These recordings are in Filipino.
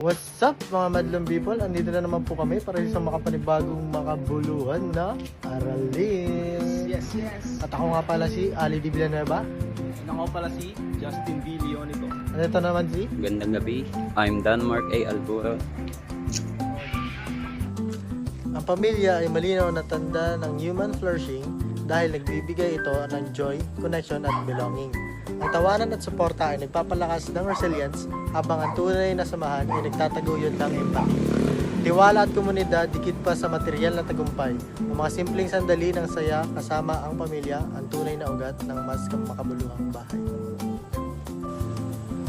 What's up mga madlang people? Andito na naman po kami para sa makapanibagong makabuluhan na aralin. Yes. At ako nga pala si Ali Di Villanueva. And ako pala si Justin V. Leonito. At ito naman si Gandang gabi, I'm Danmark A. Alburo. ang pamilya ay malinaw na tanda ng human flourishing dahil nagbibigay ito ng joy, connection at belonging. Ang tawanan at suporta ay nagpapalakas ng resilience habang ang tunay na samahan ay nagtataguyod ng impact. Tiwala at komunidad dikit pa sa material na tagumpay. Ang mga simpleng sandali ng saya kasama ang pamilya ang tunay na ugat ng mas makabuluhang bahay.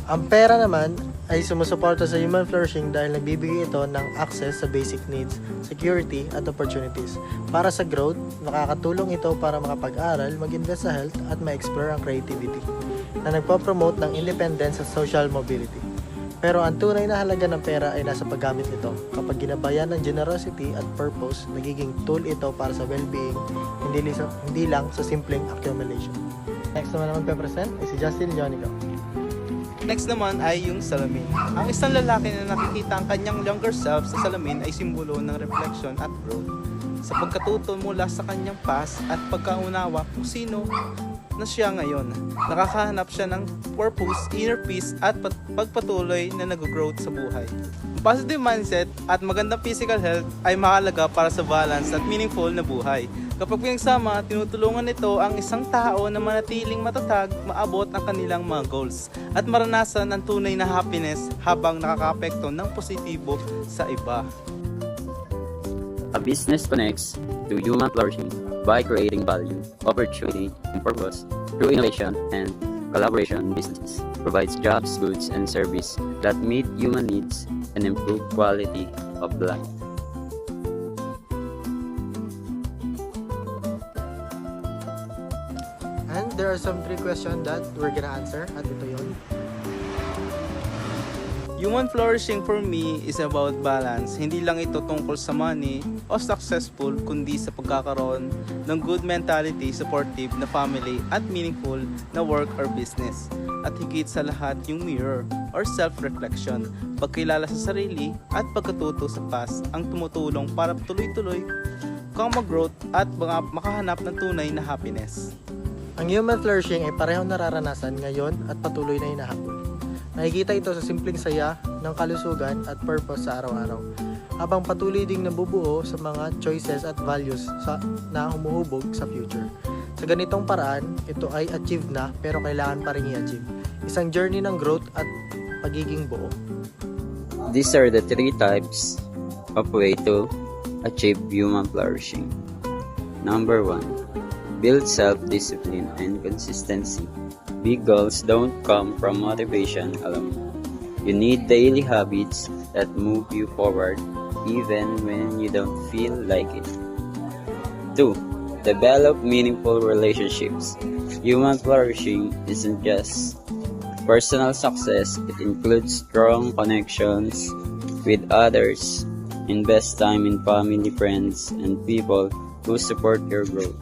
Ang pera naman ay sumusuporta sa human flourishing dahil nagbibigay ito ng access sa basic needs, security at opportunities. Para sa growth, nakakatulong ito para makapag-aral, mag-invest sa health at ma-explore ang creativity na nagpo-promote ng independence at social mobility. Pero ang tunay na halaga ng pera ay nasa paggamit nito. Kapag ginabayan ng generosity at purpose, nagiging tool ito para sa well-being, hindi lang sa simpleng accumulation. Next naman magpe-present ay si Justin Leonito. Next naman ay yung salamin. Ang isang lalaki na nakikita ang kanyang younger self sa salamin ay simbolo ng reflection at growth. Sa pagkatuto mula sa kanyang past at pagkaunawa kung sino na siya ngayon. Nakakahanap siya ng purpose, inner peace at pagpatuloy na nag-growth sa buhay. Ang positive mindset at magandang physical health ay mahalaga para sa balance at meaningful na buhay. Kapag pinagsama, tinutulungan nito ang isang tao na manatiling matatag, maabot ang kanilang mga goals at maranasan ang tunay na happiness habang nakakaapekto ng positibo sa iba. A business connects to human flourishing by creating value, opportunity, and purpose through innovation and collaboration. Business provides jobs, goods, and service that meet human needs and improve quality of life. And there are some 3 questions that we're gonna answer at ito yun. Human flourishing for me is about balance. Hindi lang ito tungkol sa money o successful, kundi sa pagkakaroon ng good mentality, supportive na family at meaningful na work or business. At higit sa lahat yung mirror or self-reflection, pagkilala sa sarili at pagkatuto sa past ang tumutulong para tuloy-tuloy kang mag-growth at makahanap ng tunay na happiness. Ang human flourishing ay parehong nararanasan ngayon at patuloy na hinahabol. Nakikita ito sa simpleng saya ng kalusugan at purpose sa araw-araw, habang patuloy ding nabubuo sa mga choices at values na humuhubog sa future. Sa ganitong paraan, ito ay achieve na pero kailangan pa rin i-achieve. Isang journey ng growth at pagiging buo. These are the 3 types of way to achieve human flourishing. Number 1, build self-discipline and consistency. Big goals don't come from motivation alone. You need daily habits that move you forward even when you don't feel like it. 2. Develop meaningful relationships. Human flourishing isn't just personal success, it includes strong connections with others. Invest time in family, friends, and people who support your growth.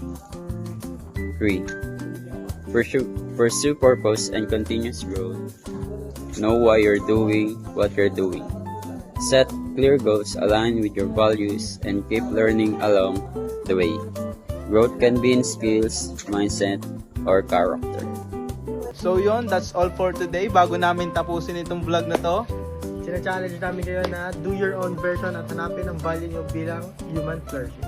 3. Pursue purpose and continuous growth. Know why you're doing what you're doing. Set clear goals aligned with your values and keep learning along the way. Growth can be in skills, mindset, or character. So yun, that's all for today. Bago namin tapusin itong vlog na to, Sina-challenge namin kayo na do your own version at hanapin ang value nyo bilang human flourishing.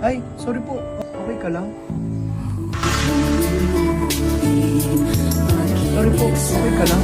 Ay, sorry po. Okay ka lang? Sorry po, okay ka lang?